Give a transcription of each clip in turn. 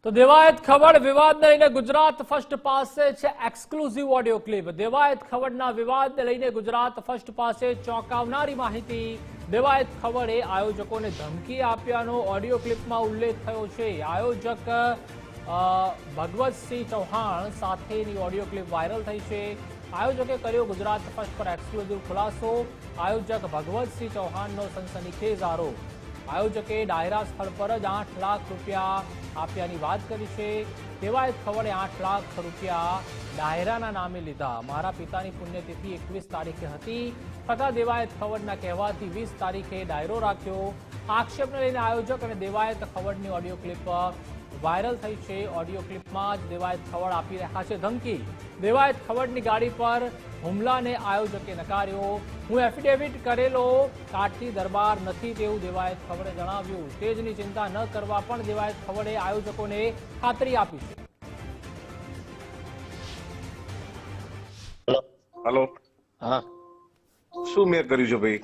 તો દેવાયત ખવડ વિવાદને લઈને ગુજરાત ફર્સ્ટ પાસે છે એક્સક્લુઝિવ ઓડિયો ક્લિપ। દેવાયત ખવડના વિવાદને લઈને ગુજરાત ફર્સ્ટ પાસે ચોંકાવનારી માહિતી। દેવાયત ખવડે આયોજકોને ધમકી આપ્યાનો ઓડિયો ક્લિપમાં ઉલ્લેખ થયો છે। આયોજક ભગવતસિંહ ચૌહાણ સાથેની ઓડિયો ક્લિપ વાયરલ થઈ છે। આયોજકે કર્યો ગુજરાત ફર્સ્ટ પર એક્સક્લુઝિવ ખુલાસો। આયોજક ભગવતસિંહ ચૌહાણનો સનસનીખેજ આરોપ। આયોજકે ડાયરા સ્થળ પર જ 8 લાખ રૂપિયા આપ્યાની વાત કરી છે। દેવાયત ખવડે 8 લાખ રૂપિયા ડાયરાના નામે લીધા। મારા પિતાની પુણ્યતિથિ 21 તારીખે હતી, છતાં દેવાયત ખવડના કહેવાથી 20 તારીખે ડાયરો રાખ્યો। આક્ષેપને લઈને આયોજક અને દેવાયત ખવડની ઓડિયો ક્લિપ વાયરલ થઈ છે। ઓડિયો ક્લિપમાં જ દેવાયત ખવડ આપી રહ્યા છે ધમકી। દેવાયત ખવડની ગાડી પર હુમલાને આયોજકે નકાર્યો। હું એફિડેવિટ કરેલો કાટની દરબાર નથી તેવું દેવાયત ખવડે જણાવ્યું। સ્ટેજની ચિંતા ન કરવા પણ દેવાયત ખવડે આયોજકોને ખાતરી આપી છે। હેલો, હા, શું મેં કર્યું છે ભાઈ?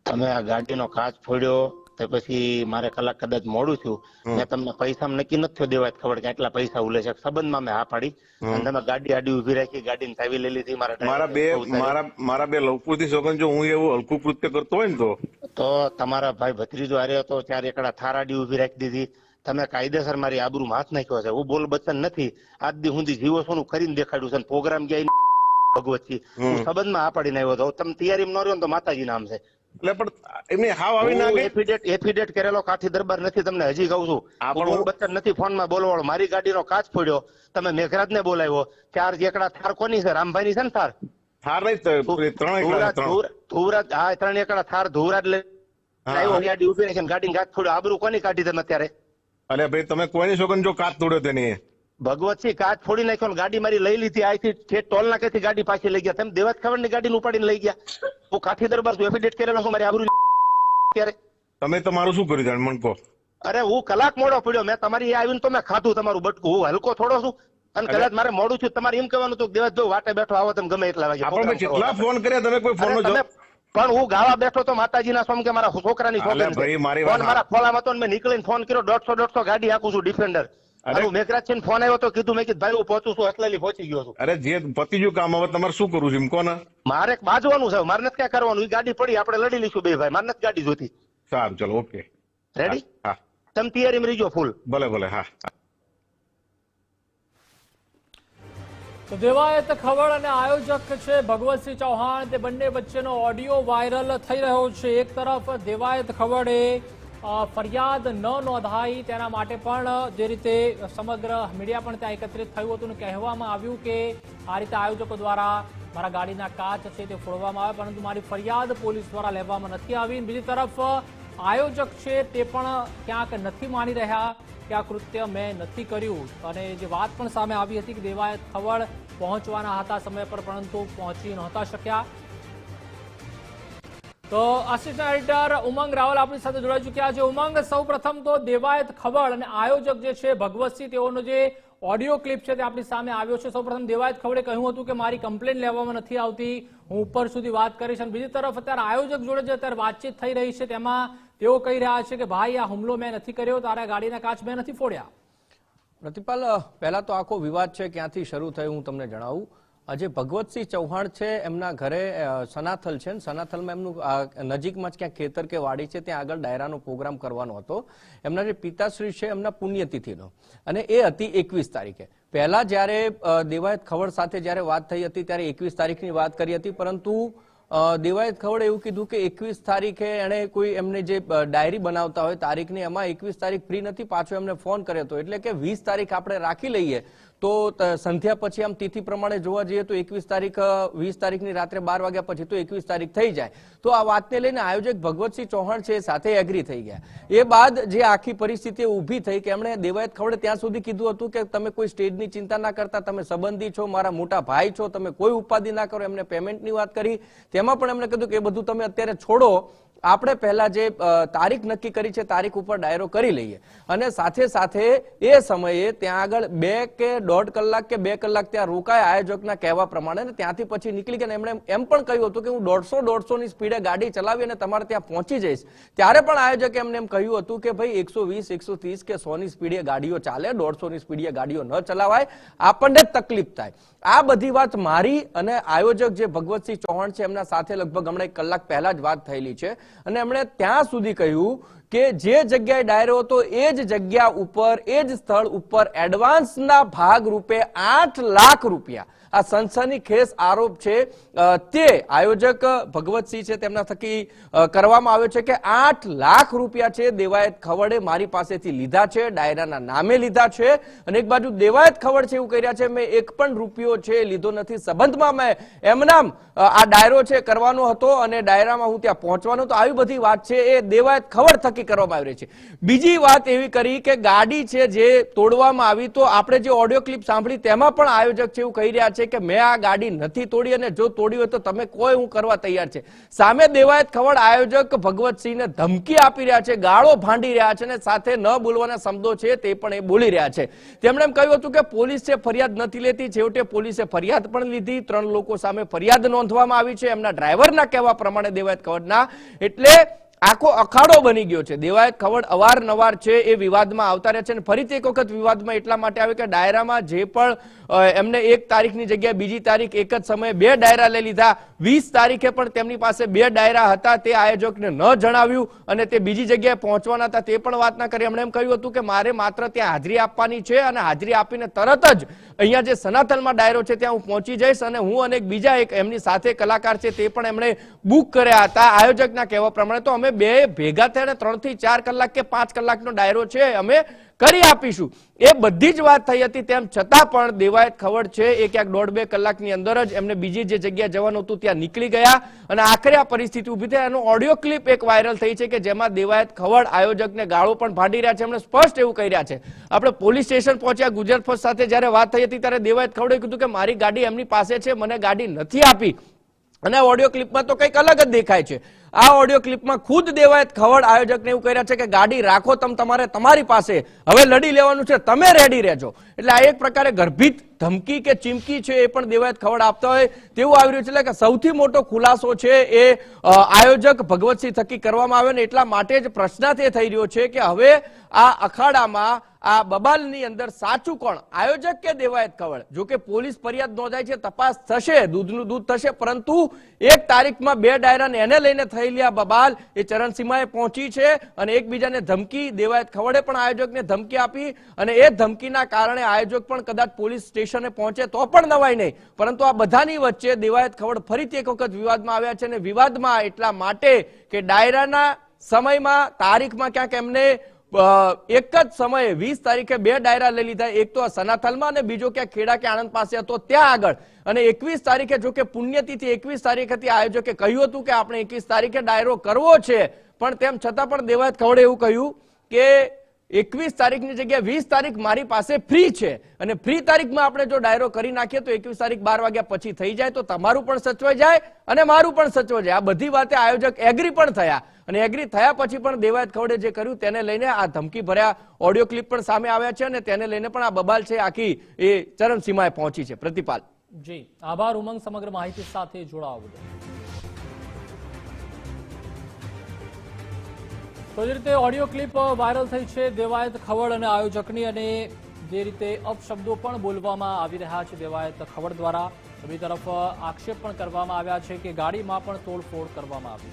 તમે આ ગાડીનો કાચ ફોડ્યો તો પછી મારે કલાક કદાચ મોડું થયું, મેં તમને પૈસા નક્કી નથી થયો દેવાયત ખબર કે આટલા પૈસા ઉલે છે સંબંધમાં મેં હા પાડી અને તમે ગાડી આડી ઉભી રાખી, ગાડીની ચાવી લઈ લીધી। મારા બે લવકુરથી સોગન જો હું એવું હલકું કૃત્ય કરતો હોય ને તો તમારા ભાઈ ભત્રીજો હાર્યો હતો, 4 એકડા થાર આડી ઉભી રાખી દીધી। તમે કાયદેસર મારી આબરૂમાં હાથ નાખ્યો છે। હું બોલ બચન નથી, આજ દી સુધી જીવો છું કરીને દેખાડ્યું છે। પ્રોગ્રામ ગયા ભગવતસિંહ હું સંબંધમાં આ પાડીને આવ્યો હતો, તમે તૈયારીમાં ન રહ્યો તો માતાજી નામ છે। એટલે પણ એમને હાવ આવી ના ગઈ। એફિડેટ કરેલો કાઠી દરબાર નથી, તમને હજી કહું છું। બોલ બચન નથી ફોનમાં બોલવાળો। મારી ગાડીનો કાચ ફોડ્યો, તમે મેઘરાજને બોલાવ્યો। 4 એકડા થાર કોની છે? રામભાઈની છે ને થાર? થાર નહીં, 3 એકડા થાર ધુવરાજ લઈ આવ્યો, ગાડી ઉભી રાખી ગાડીને કાચ ફોડ્યો। આબરૂ કોની કાઢી તમે અત્યારે? અરે ભાઈ તમે કોઈની સોગન જો કાચ તોડ્યો તેની? ભગવતસિંહ કાચ ફોડી નાખ્યો, ગાડી મારી લઈ લીધી। અહીંથી ટોલ નાકેથી ગાડી પાછી લઈ ગયા। તમે દેવાયત ખવડની ગાડીને ઉપાડીને લઈ ગયા। હું કાઠી દરબાર છું, એફિડેટ કરેલો છું, મારી આબરૂ ત્યારે તમે તમારું શું કર્યું જાણ મને કહો? અરે હું કલાક મોડો પડ્યો, મેં તમારી આવીને તો મેં ખાધું તમારું બટકું। હું હલકો થોડો છું અને કદાચ મારે મોડું છું તમારે એમ કહેવાનું હતું દેવાયત જો વાટે બેઠો આવો તમે ગમે એટલા વાગે। આપણે કેટલા ફોન કર્યા, તમે કોઈ ફોન નો પણ હું ગાવા બેઠો તો માતાજીના સોમ કે મારા છોકરાની છોકરી મારા ખોલામાં હતો, મેં નીકળીને ફોન કર્યો। 150 ગાડી હાકું છું ડિફેન્ડર। મેઘરાજ છે ફોન આવ્યો તો કીધું, મેં કીધું ભાઈ હું પહોંચું છું, અસલેલી પહોંચી ગયો છું। અરે જે પતી ગયું કામ, હવે તમારે શું કરવું છે એમ કોને? મારે બાજવાનું છે, મારે નથી ક્યાં કરવાનું। ગાડી પડી, આપણે લડી લઈશું બે ભાઈ, મારે નથી ગાડી જોતી। સારું ચલો, ઓકે, રેડી? હા, તમે તૈયારીમાં રહીજો ફૂલ। ભલે ભલે, હા। તો દેવાયત ખવડ અને આયોજક છે ભગવતસિંહ ચૌહાણ, તે બંને વચ્ચેનો ઓડિયો વાયરલ થઈ રહ્યો છે। એક તરફ દેવાયત ખવડે ફરિયાદ ન નોંધાઈ તેના માટે પણ જે રીતે સમગ્ર મીડિયા પણ ત્યાં એકત્રિત થયું હતું અને કહેવામાં આવ્યું કે આ રીતે આયોજકો દ્વારા મારા ગાડીના કાચ છે તે ફોડવામાં આવે, પરંતુ મારી ફરિયાદ પોલીસ દ્વારા લેવામાં નથી આવી। બીજી તરફ આયોજક છે તે પણ ક્યાંક નથી માની રહ્યા કે આ કૃત્ય મેં નથી કર્યું અને જે વાત પણ સામે આવી હતી કે દેવાયત ખવડ પહોંચવાના હતા સમય પર પરંતુ પહોંચી નહોતા શક્યા। તો આસિસ્ટન્ટ એડિટર ઉમંગ રાવલ આપણી સાથે જોડાઈ ચૂક્યા છે। ઉમંગ, સૌ પ્રથમ તો દેવાયત ખવડ અને આયોજક જે છે ભગવતસિંહ, તેઓનો જે ઓડિયો ક્લિપ છે તે આપણી સામે આવ્યો છે। સૌ પ્રથમ દેવાયત ખવડે કહ્યું હતું કે મારી કમ્પ્લેન લેવામાં નથી આવતી, હું ઉપર સુધી વાત કરીશ। અને બીજી તરફ અત્યારે આયોજક જોડે જે અત્યારે વાતચીત થઈ રહી છે તેમાં તેઓ કહી રહ્યા છે કે ભાઈ આ હુમલો મેં નથી કર્યો, તારા ગાડીના કાચ મેં નથી ફોડ્યા। પ્રતિપાલ, પહેલા તો આખો વિવાદ છે ક્યાંથી શરૂ થયો હું તમને જણાવું। આજે ભગવતસિંહ ચૌહાણ છે, એમના ઘરે સનાથલ છે, સનાથલમાં એમનું નજીકમાં જ ક્યાંક ખેતર કે વાડી છે, ત્યાં આગળ ડાયરાનો પ્રોગ્રામ કરવાનો હતો। એમના જે પિતાશ્રી છે એમના પુણ્યતિથિનો, અને એ હતી 21 તારીખે। પહેલા જ્યારે દેવાયત ખવડ સાથે જ્યારે વાત થઈ હતી ત્યારે 21 તારીખની વાત કરી હતી, પરંતુ દેવાયત ખવડે એવું કીધું કે 21 તારીખે એણે કોઈ એમને જે ડાયરી બનાવતા હોય તારીખની, એમાં 21 તારીખ ફ્રી નથી, પાછો એમને ફોન કર્યો હતો, એટલે કે 20 તારીખ આપણે રાખી લઈએ તો સંધ્યા પછી આમ તિથિ પ્રમાણે જોવા જઈએ તો 21 તારીખ 20 તારીખની રાત્રે 12 વાગ્યા પછી તો 21 તારીખ થઈ જાય। તો આ વાતને લઈને આયોજક ભગવતસિંહ ચૌહાણ છે સાથે એગ્રી થઈ ગયા। એ બાદ જે આખી પરિસ્થિતિ ઊભી થઈ કે એમણે દેવાયત ખવડે ત્યાં સુધી કીધું હતું કે તમે કોઈ સ્ટેજની ચિંતા ના કરતા, તમે સંબંધી છો, મારા મોટા ભાઈ છો, તમે કોઈ ઉપાધિ ના કરો। એમને પેમેન્ટની વાત કરી, તેમાં પણ એમણે કીધું કે એ બધું તમે અત્યારે છોડો આપણે પહેલા જે તારીખ નક્કી કરી છે તારીખ ઉપર ડાયરો કરી લઈએ અને સાથે સાથે એ સમયે ત્યાં આગળ 2 કે 1.5 કલાક કે 2 કલાક ત્યાં રોકાય આયોજકના કહેવા પ્રમાણે, ને ત્યાંથી પછી નીકળી ગયા. એમણે એમ પણ કહ્યું હતું કે હું 150 ની સ્પીડે ગાડી ચલાવી અને તમારે ત્યાં પહોંચી જઈશ. ત્યારે પણ આયોજકે એમને એમ કહ્યું હતું કે ભાઈ 120, 130 કે 100 ની સ્પીડે ગાડીઓ ચાલે, 150 ની સ્પીડે ગાડીઓ ન ચલાવાય, આપણને જ તકલીફ થાય. આ બધી વાત મારી અને આયોજક જે ભગવતસિંહ ચૌહાણ છે એમના સાથે લગભગ હમણાં 1 કલાક પહેલા જ વાત થયેલી છે અને એમણે ત્યાં સુધી કહ્યું કે જે જગ્યાએ ડાયરો હતો એ જ જગ્યા ઉપર, એ જ સ્થળ ઉપર એડવાન્સના ભાગ રૂપે 8 લાખ રૂપિયા, આ સનસનીખેજ આરોપ છે તે આયોજક ભગવતસિંહ છે તેમના થકી કરવામાં આવ્યો છે કે 8 લાખ રૂપિયા છે દેવાયત ખવડે મારી પાસેથી લીધા છે, ડાયરાના નામે લીધા છે. અને એક બાજુ દેવાયત ખવડ છે એવું કહી રહ્યા છે મેં 1 પણ રૂપિયો છે લીધો નથી, સંબંધમાં મેં એમનામ આ ડાયરો છે કરવાનો હતો અને ડાયરામાં હું ત્યાં પહોંચવાનો હતો. આવી બધી વાત છે એ દેવાયત ખવડ થકી કરવામાં આવી રહી છે. બીજી વાત એવી કરી કે ગાડી છે જે તોડવામાં આવી, તો આપણે જે ઓડિયો ક્લિપ સાંભળી તેમાં પણ આયોજક છે એવું કહી રહ્યા છે કે મેં આ ગાડી નથી તોડી અને જો તોડી હોય તો તમે કોઈ હું કરવા તૈયાર છે. સામે દેવાયત ખવડ આયોજક ભગવતસિંહને ધમકી આપી રહ્યા છે, ગાળો ભાંડી રહ્યા છે અને સાથે ન બોલવાના શબ્દો છે તે પણ એ બોલી રહ્યા છે. તેમણે એમ કહ્યું હતું કે પોલીસ છે ફરિયાદ નથી લેતી, છેવટે પોલીસે ફરિયાદ પણ લીધી, 3 લોકો સામે ફરિયાદ નોંધવામાં આવી છે એમના ડ્રાઈવરના કહેવા પ્રમાણે દેવાયત ખવડના. એટલે આખો અખાડો બની ગયો છે. દેવાયત ખવડ અવારનવાર છે એ વિવાદમાં આવતા રહે છે અને ફરીથી એક વખત વિવાદમાં એટલા માટે આવે કે ડાયરામાં જે પણ એમને 1 તારીખની જગ્યાએ બીજી તારીખ એક જ સમયે 2 ડાયરા લઈ લીધા. 20 તારીખે પણ તેમની પાસે 2 ડાયરા હતા, તે આયોજકને ન જણાવ્યું અને તે બીજી જગ્યાએ પહોંચવાના હતા તે પણ વાત ના કરી. એમણે એમ કહ્યું હતું કે મારે માત્ર ત્યાં હાજરી આપવાની છે અને હાજરી આપીને તરત જ અહીંયા જે સનાતનમાં ડાયરો છે ત્યાં હું પહોંચી જઈશ અને હું અને બીજા એક એમની સાથે કલાકાર છે તે પણ એમણે બુક કર્યા હતા આયોજકના કહેવા પ્રમાણે. તો અમે 2 ભેગા થઈને 3 થી 4 કલાક કે 5 કલાકનો ડાયરો છે અમે કરી આપીશું. એ બધી જ વાત થઈ હતી. તેમ છતાં પણ દેવાયત ખવડ છે એ ક્યાંક 1.5-2 કલાકની અંદર જ એમને બીજી જે જગ્યાએ જવાનું હતું ત્યાં નીકળી ગયા અને આખરે આ પરિસ્થિતિ ઊભી થઈ. એનો ઓડિયો ક્લિપ એક વાયરલ થઈ છે કે જેમાં દેવાયત ખવડ આયોજકને ગાળો પણ ભાંડી રહ્યા છે. એમણે સ્પષ્ટ એવું કહી રહ્યા છે. આપણે પોલીસ સ્ટેશન પહોંચ્યા ગુજરાત ફર્સ્ટ સાથે જ્યારે વાત થઈ હતી ત્યારે દેવાયત ખવડે કીધું કે મારી ગાડી એમની પાસે છે, મને ગાડી નથી આપી. અને ઓડિયો ક્લિપમાં તો કંઈક અલગ જ દેખાય છે. આ ઓડિયો ક્લિપમાં ખુદ દેવાયત ખવડ આયોજકને એવું કહી રહ્યા છે કે ગાડી રાખો તમારે તમારી પાસે, હવે લડી લેવાનું છે, તમે રેડી રહેજો. એટલે આ એક પ્રકારે ગર્ભિત ધમકી કે ચીમકી છે એ પણ દેવાયત ખવડ આપતા હોય તેવું આવી રહ્યું છે. એટલે કે સૌથી મોટો ખુલાસો છે એ આયોજક ભગવતસિંહ થકી કરવામાં આવ્યો ને એટલા માટે જ પ્રશ્નાર્થ એ થઈ રહ્યો છે કે હવે આ અખાડામાં આ બબાલની અંદર સાચું કોણ, આયોજક કે દેવાયત ખવડ? જો કે પોલીસ ફરિયાદ નોંધાય છે, તપાસ થશે, દૂધનું દૂધ થશે, પરંતુ 1 તારીખમાં 2 ડાયરાને એને લઈને થયેલી આ બબાલ એ ચરણસીમાએ પહોંચી છે અને એકબીજાને ધમકી, દેવાયત ખવડે પણ આયોજકને ધમકી આપી અને એ ધમકીના કારણે આયોજક પણ કદાચ પોલીસ સ્ટેશને પહોંચે તો પણ નવાય નહીં. પરંતુ આ બધાની વચ્ચે દેવાયત ખવડ ફરીથી એક વખત વિવાદમાં આવ્યા છે અને વિવાદમાં એટલા માટે કે ડાયરાના સમયમાં, તારીખમાં ક્યાંક એમને એક જ સમયે 20 તારીખે 2 ડાયરા લઈ લીધા, એક તો સનાથલમાં અને બીજો ક્યાંક ખેડા કે આણંદ પાસે હતો ત્યાં આગળ. અને 21 તારીખે જો કે પુણ્યતિથિ 21 તારીખેથી આયોજકે કહ્યું હતું કે આપણે 21 તારીખે ડાયરો કરવો છે, પણ તેમ છતાં પણ દેવાયત ખવડે એવું કહ્યું કે 21 તારીખની જગ્યાએ 20 તારીખ મારી પાસે ફ્રી છે અને ફ્રી તારીખમાં આપણે જો ડાયરો કરી નાખીએ તો 21 તારીખ 12 વાગ્યા પછી થઈ જાય તો તમારું પણ સચવાઈ જાય અને મારું પણ સચવાઈ જાય. આ બધી વાતે આયોજક એગ્રી પણ થયા અને એગ્રી થયા પછી પણ દેવાયત ખવડે જે કર્યું તેને લઈને આ ધમકી ભર્યા ઓડિયો ક્લિપ પણ સામે આવ્યા છે અને તેને લઈને પણ આ બબાલ છે આખી એ ચરમસીમાએ પહોંચી છે. પ્રતિપાલ. જી આભાર ઉમંગ, સમગ્ર માહિતી સાથે જોડાવા બદલ. તો જે રીતે ઓડિયો ક્લિપ વાયરલ થઈ છે દેવાયત ખવડ અને આયોજકની અને જે રીતે અપશબ્દો પણ બોલવામાં આવી રહ્યા છે દેવાયત ખવડ દ્વારા, બીજી તરફ આક્ષેપ પણ કરવામાં આવ્યા છે કે ગાડીમાં પણ તોડફોડ કરવામાં આવી છે.